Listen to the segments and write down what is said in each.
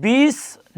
20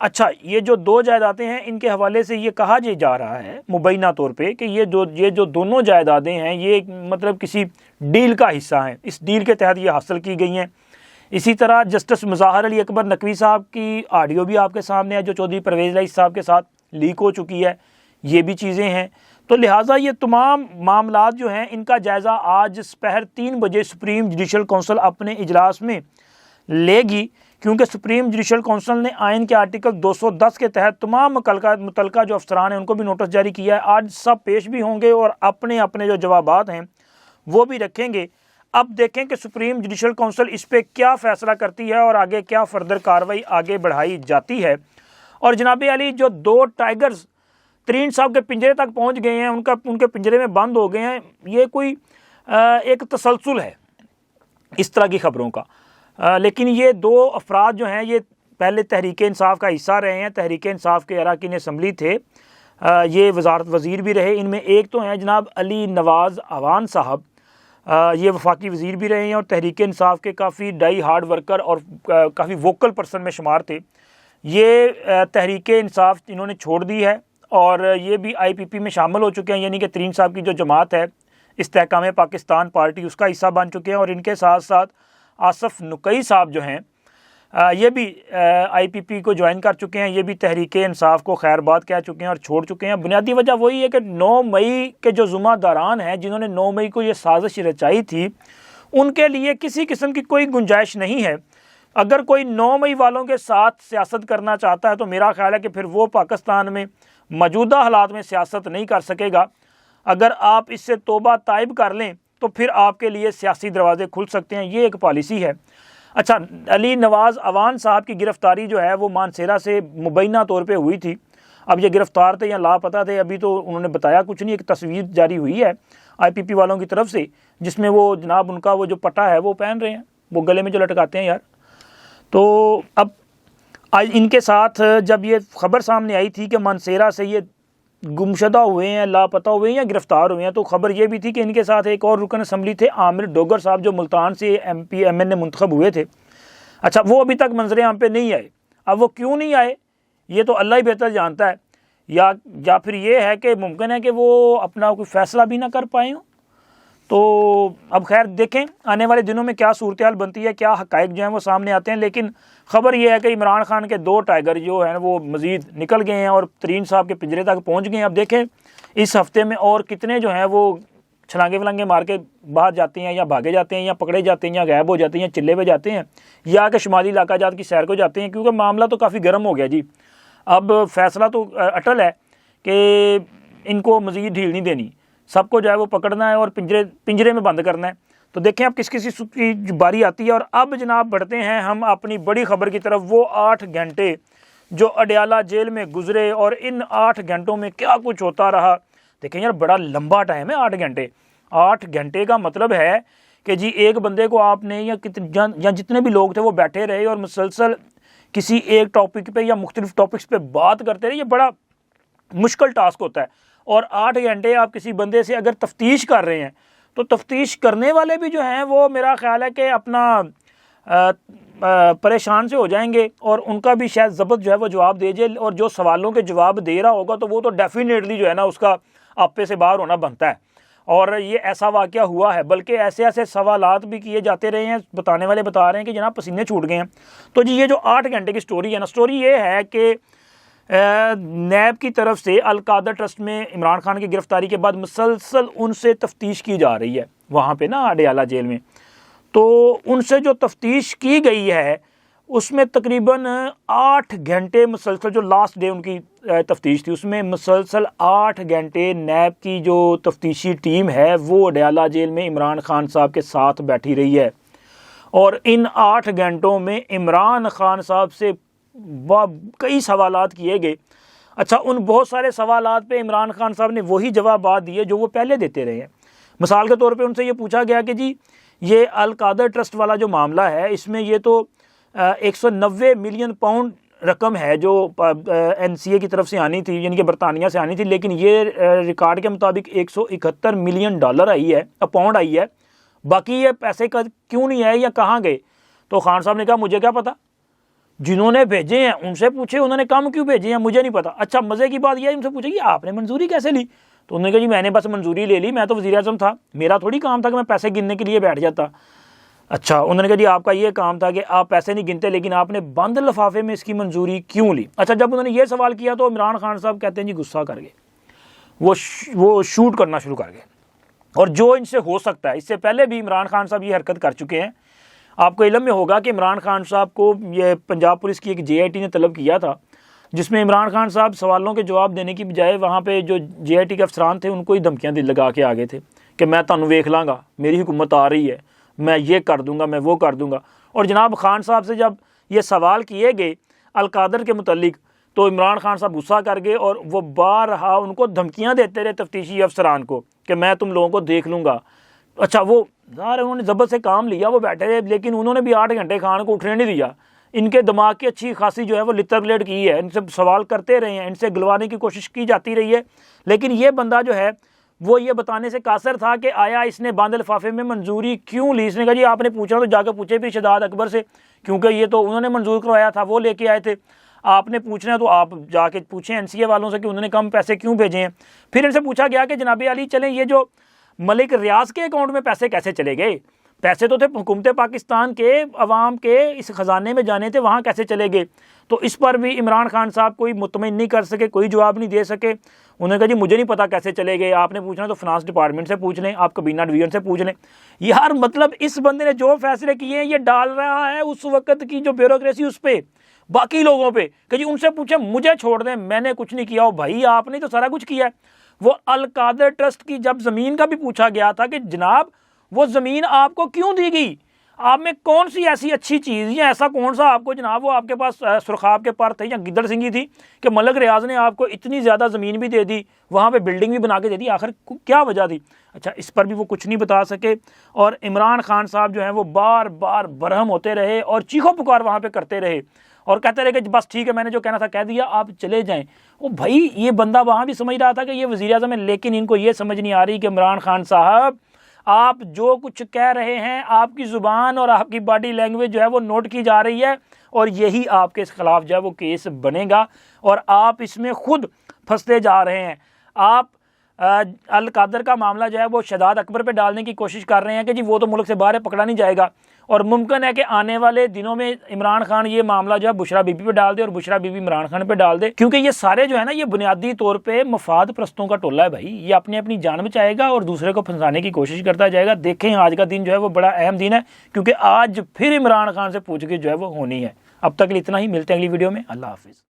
اچھا، یہ جو دو جائیدادیں ہیں ان کے حوالے سے یہ کہا جا رہا ہے مبینہ طور پہ کہ یہ جو دونوں جائیدادیں ہیں یہ مطلب کسی ڈیل کا حصہ ہیں، اس ڈیل کے تحت یہ حاصل کی گئی ہیں۔ اسی طرح جسٹس مظاہر علی اکبر نقوی صاحب کی آڈیو بھی آپ کے سامنے ہے جو چودھری پرویز رئیس صاحب کے ساتھ لیک ہو چکی ہے، یہ بھی چیزیں ہیں۔ تو لہٰذا یہ تمام معاملات جو ہیں ان کا جائزہ آج سپہر 3 بجے سپریم جوڈیشل کونسل اپنے اجلاس میں لے گی، کیونکہ سپریم جوڈیشل کونسل نے آئین کے آرٹیکل 210 کے تحت تمام متعلقہ جو افسران ہیں ان کو بھی نوٹس جاری کیا ہے۔ آج سب پیش بھی ہوں گے اور اپنے اپنے جو جوابات ہیں وہ بھی رکھیں گے۔ اب دیکھیں کہ سپریم جوڈیشل کونسل اس پہ کیا فیصلہ کرتی ہے اور آگے کیا فردر کارروائی آگے بڑھائی جاتی ہے۔ اور جناب علی جو 2 ٹائیگرز ترین صاحب کے پنجرے تک پہنچ گئے ہیں، ان کے پنجرے میں بند ہو گئے ہیں، یہ کوئی ایک تسلسل ہے اس طرح کی خبروں کا۔ لیکن یہ 2 افراد جو ہیں یہ پہلے تحریک انصاف کا حصہ رہے ہیں، تحریک انصاف کے اراکین اسمبلی تھے، یہ وزارت وزیر بھی رہے۔ ان میں ایک تو ہیں جناب علی نواز اعوان صاحب، یہ وفاقی وزیر بھی رہے ہیں اور تحریک انصاف کے کافی ڈائی ہارڈ ورکر اور کافی ووکل پرسن میں شمار تھے۔ یہ تحریک انصاف انہوں نے چھوڑ دی ہے اور یہ بھی آئی پی پی میں شامل ہو چکے ہیں، یعنی کہ ترین صاحب کی جو جماعت ہے استحکام پاکستان پارٹی اس کا حصہ بن چکے ہیں۔ اور ان کے ساتھ ساتھ آصف نقئی صاحب جو ہیں یہ بھی آئی پی پی کو جوائن کر چکے ہیں، یہ بھی تحریک انصاف کو خیر بات کہہ چکے ہیں اور چھوڑ چکے ہیں۔ بنیادی وجہ وہی ہے کہ 9 مئی کے جو ذمہ داران ہیں جنہوں نے 9 مئی کو یہ سازش رچائی تھی، ان کے لیے کسی قسم کی کوئی گنجائش نہیں ہے۔ اگر کوئی 9 مئی والوں کے ساتھ سیاست کرنا چاہتا ہے تو میرا خیال ہے کہ پھر وہ پاکستان میں موجودہ حالات میں سیاست نہیں کر سکے گا۔ اگر آپ اس سے توبہ طائب کر لیں تو پھر آپ کے لیے سیاسی دروازے کھل سکتے ہیں، یہ ایک پالیسی ہے۔ اچھا، علی نواز اعوان صاحب کی گرفتاری جو ہے وہ مانسیرا سے مبینہ طور پہ ہوئی تھی۔ اب یہ گرفتار تھے یا لاپتہ تھے ابھی تو انہوں نے بتایا کچھ نہیں۔ ایک تصویر جاری ہوئی ہے آئی پی پی والوں کی طرف سے جس میں وہ جناب ان کا وہ جو پٹا ہے وہ پہن رہے ہیں، وہ گلے میں جو لٹکاتے ہیں یار۔ تو اب ان کے ساتھ جب یہ خبر سامنے آئی تھی کہ مانسیرا سے یہ گمشدہ ہوئے ہیں، لاپتہ ہوئے ہیں یا گرفتار ہوئے ہیں، تو خبر یہ بھی تھی کہ ان کے ساتھ ایک اور رکن اسمبلی تھے عامر ڈوگر صاحب جو ملتان سے ایم پی ایم این اے منتخب ہوئے تھے۔ اچھا، وہ ابھی تک منظر عام پہ نہیں آئے۔ اب وہ کیوں نہیں آئے یہ تو اللہ ہی بہتر جانتا ہے، یا پھر یہ ہے کہ ممکن ہے کہ وہ اپنا کوئی فیصلہ بھی نہ کر پائے ہوں۔ تو اب خیر دیکھیں آنے والے دنوں میں کیا صورتحال بنتی ہے، کیا حقائق جو ہیں وہ سامنے آتے ہیں۔ لیکن خبر یہ ہے کہ عمران خان کے 2 ٹائیگر جو ہیں وہ مزید نکل گئے ہیں اور ترین صاحب کے پنجرے تک پہنچ گئے ہیں۔ اب دیکھیں اس ہفتے میں اور کتنے جو ہیں وہ چھلانگے ولانگے مار کے باہر جاتے ہیں یا بھاگے جاتے ہیں یا پکڑے جاتے ہیں یا غائب ہو جاتے ہیں یا چلے پہ جاتے ہیں یا کہ شمالی علاقہ جات کی سیر کو جاتے ہیں، کیونکہ معاملہ تو کافی گرم ہو گیا جی۔ اب فیصلہ تو اٹل ہے کہ ان کو مزید ڈھیل نہیں دینی، سب کو جو ہے وہ پکڑنا ہے اور پنجرے میں بند کرنا ہے۔ تو دیکھیں اب کس کی باری آتی ہے۔ اور اب جناب بڑھتے ہیں ہم اپنی بڑی خبر کی طرف، وہ 8 گھنٹے جو اڈیالہ جیل میں گزرے اور ان 8 گھنٹوں میں کیا کچھ ہوتا رہا۔ دیکھیں یار بڑا لمبا ٹائم ہے 8 گھنٹے۔ 8 گھنٹے کا مطلب ہے کہ جی ایک بندے کو آپ نے یا جتنے بھی لوگ تھے وہ بیٹھے رہے اور مسلسل کسی ایک ٹاپک پہ یا مختلف ٹاپکس پہ بات کرتے رہے، یہ بڑا مشکل ٹاسک ہوتا ہے۔ اور 8 گھنٹے آپ کسی بندے سے اگر تفتیش کر رہے ہیں تو تفتیش کرنے والے بھی جو ہیں وہ میرا خیال ہے کہ اپنا پریشان سے ہو جائیں گے اور ان کا بھی شاید ضبط جو ہے وہ جواب دے جائے، اور جو سوالوں کے جواب دے رہا ہوگا تو وہ تو ڈیفینیٹلی جو ہے نا اس کا آپے سے باہر ہونا بنتا ہے۔ اور یہ ایسا واقعہ ہوا ہے، بلکہ ایسے سوالات بھی کیے جاتے رہے ہیں، بتانے والے بتا رہے ہیں کہ جناب پسینے چھوٹ گئے ہیں۔ تو جی یہ جو 8 گھنٹے کی سٹوری ہے نا، سٹوری یہ ہے کہ نیب کی طرف سے القادر ٹرسٹ میں عمران خان کی گرفتاری کے بعد مسلسل ان سے تفتیش کی جا رہی ہے وہاں پہ نا اڈیالہ جیل میں۔ تو ان سے جو تفتیش کی گئی ہے اس میں تقریباً 8 گھنٹے مسلسل، جو لاسٹ ڈے ان کی تفتیش تھی اس میں مسلسل 8 گھنٹے نیب کی جو تفتیشی ٹیم ہے وہ اڈیالہ جیل میں عمران خان صاحب کے ساتھ بیٹھی رہی ہے۔ اور ان 8 گھنٹوں میں عمران خان صاحب سے کئی سوالات کیے گئے۔ اچھا، ان بہت سارے سوالات پہ عمران خان صاحب نے وہی جوابات دیے جو وہ پہلے دیتے رہے ہیں۔ مثال کے طور پہ ان سے یہ پوچھا گیا کہ جی یہ القادر ٹرسٹ والا جو معاملہ ہے اس میں یہ تو 190 ملین پاؤنڈ رقم ہے جو این سی اے کی طرف سے آنی تھی، یعنی کہ برطانیہ سے آنی تھی، لیکن یہ ریکارڈ کے مطابق 171 ملین ڈالر آئی ہے، پاؤنڈ آئی ہے، باقی یہ پیسے کا کیوں نہیں آئے یا کہاں گئے؟ تو خان صاحب نے کہا مجھے کیا پتا، جنہوں نے بھیجے ہیں ان سے پوچھے انہوں نے کم کیوں بھیجے ہیں، مجھے نہیں پتا۔ اچھا مزے کی بات یہ ہے ان سے پوچھے کہ آپ نے منظوری کیسے لی؟ تو انہوں نے کہا جی میں نے بس منظوری لے لی، میں تو وزیر اعظم تھا، میرا تھوڑی کام تھا کہ میں پیسے گننے کے لیے بیٹھ جاتا۔ اچھا انہوں نے کہا جی آپ کا یہ کام تھا کہ آپ پیسے نہیں گنتے، لیکن آپ نے بند لفافے میں اس کی منظوری کیوں لی؟ اچھا جب انہوں نے یہ سوال کیا تو عمران خان صاحب کہتے ہیں جی غصہ کر گئے، وہ شوٹ کرنا شروع کر گئے، اور جو ان سے ہو سکتا ہے، اس سے پہلے بھی عمران خان صاحب یہ حرکت کر چکے ہیں۔ آپ کو علم میں ہوگا کہ عمران خان صاحب کو یہ پنجاب پولیس کی ایک جے آئی ٹی نے طلب کیا تھا، جس میں عمران خان صاحب سوالوں کے جواب دینے کی بجائے وہاں پہ جو جے آئی ٹی کے افسران تھے ان کو ہی دھمکیاں لگا کے آگے تھے کہ میں تانوں ویکھ لاں گا، میری حکومت آ رہی ہے، میں یہ کر دوں گا، میں وہ کر دوں گا۔ اور جناب خان صاحب سے جب یہ سوال کیے گئے القادر کے متعلق تو عمران خان صاحب غصہ کر گئے اور وہ بارہا ان کو دھمکیاں دیتے رہے تفتیشی افسران کو کہ میں تم لوگوں کو دیکھ لوں گا۔ اچھا وہ ظاہر انہوں نے ضبط سے کام لیا، وہ بیٹھے رہے، لیکن انہوں نے بھی 8 گھنٹے خان کو اٹھنے نہیں دیا۔ ان کے دماغ کی اچھی خاصی جو ہے وہ لتر پلیٹ کی ہے، ان سے سوال کرتے رہے ہیں، ان سے گلوانے کی کوشش کی جاتی رہی ہے، لیکن یہ بندہ جو ہے وہ یہ بتانے سے قاصر تھا کہ آیا اس نے بند لفافے میں منظوری کیوں لی۔ اس نے کہا جی آپ نے پوچھا تو جا کے پوچھے بھی شداد اکبر سے، کیونکہ یہ تو انہوں نے منظور کروایا تھا، وہ لے کے آئے تھے۔ آپ نے پوچھنا ہے تو آپ جا کے پوچھیں این سی اے والوں سے کہ انہوں نے کم پیسے کیوں بھیجے ہیں۔ پھر ان سے پوچھا گیا کہ جناب علی چلیں یہ جو ملک ریاض کے اکاؤنٹ میں پیسے کیسے چلے گئے؟ پیسے تو تھے حکومت پاکستان کے عوام کے اس خزانے میں جانے تھے، وہاں کیسے چلے گئے؟ تو اس پر بھی عمران خان صاحب کوئی مطمئن نہیں کر سکے، کوئی جواب نہیں دے سکے۔ انہوں نے کہا جی مجھے نہیں پتا کیسے چلے گئے، آپ نے پوچھنا تو فنانس ڈپارٹمنٹ سے پوچھ لیں، آپ کابینہ ڈویژن سے پوچھ لیں۔ یار مطلب اس بندے نے جو فیصلے کیے ہیں یہ ڈال رہا ہے اس وقت کی جو بیوروکریسی اس پہ، باقی لوگوں پہ، کہ جی ان سے پوچھیں مجھے چھوڑ دیں، میں نے کچھ نہیں کیا۔ ہو بھائی آپ نے تو سارا کچھ کیا ہے۔ وہ القادر ٹرسٹ کی جب زمین کا بھی پوچھا گیا تھا کہ جناب وہ زمین آپ کو کیوں دی گئی، آپ میں کون سی ایسی اچھی چیز یا ایسا کون سا آپ کو جناب وہ آپ کے پاس سرخاب کے پر تھے یا گدڑ سنگھی تھی کہ ملک ریاض نے آپ کو اتنی زیادہ زمین بھی دے دی، وہاں پہ بلڈنگ بھی بنا کے دے دی، آخر کیا وجہ تھی؟ اچھا اس پر بھی وہ کچھ نہیں بتا سکے، اور عمران خان صاحب جو ہیں وہ بار بار برہم ہوتے رہے اور چیخو پکار وہاں پہ کرتے رہے اور کہتے رہے کہ بس ٹھیک ہے میں نے جو کہنا تھا کہہ دیا، آپ چلے جائیں۔ وہ بھائی یہ بندہ وہاں بھی سمجھ رہا تھا کہ یہ وزیر اعظم ہے، لیکن ان کو یہ سمجھ نہیں آ رہی کہ عمران خان صاحب آپ جو کچھ کہہ رہے ہیں آپ کی زبان اور آپ کی باڈی لینگویج جو ہے وہ نوٹ کی جا رہی ہے، اور یہی آپ کے خلاف جو ہے وہ کیس بنے گا، اور آپ اس میں خود پھنستے جا رہے ہیں۔ آپ القادر کا معاملہ جو ہے وہ شداد اکبر پہ ڈالنے کی کوشش کر رہے ہیں کہ جی وہ تو ملک سے باہر پکڑا نہیں جائے گا، اور ممکن ہے کہ آنے والے دنوں میں عمران خان یہ معاملہ جو ہے بشرا بی بی پہ ڈال دے اور بشرا بی بی عمران خان پہ ڈال دے، کیونکہ یہ سارے جو ہے نا یہ بنیادی طور پہ مفاد پرستوں کا ٹولہ ہے بھائی، یہ اپنی اپنی جان بچائے گا اور دوسرے کو پھنسانے کی کوشش کرتا جائے گا۔ دیکھیں آج کا دن جو ہے وہ بڑا اہم دن ہے، کیونکہ آج پھر عمران خان سے پوچھ کے جو ہے وہ ہونی ہے۔ اب تک اتنا ہی، ملتے ہیں اگلی ویڈیو میں، اللہ حافظ۔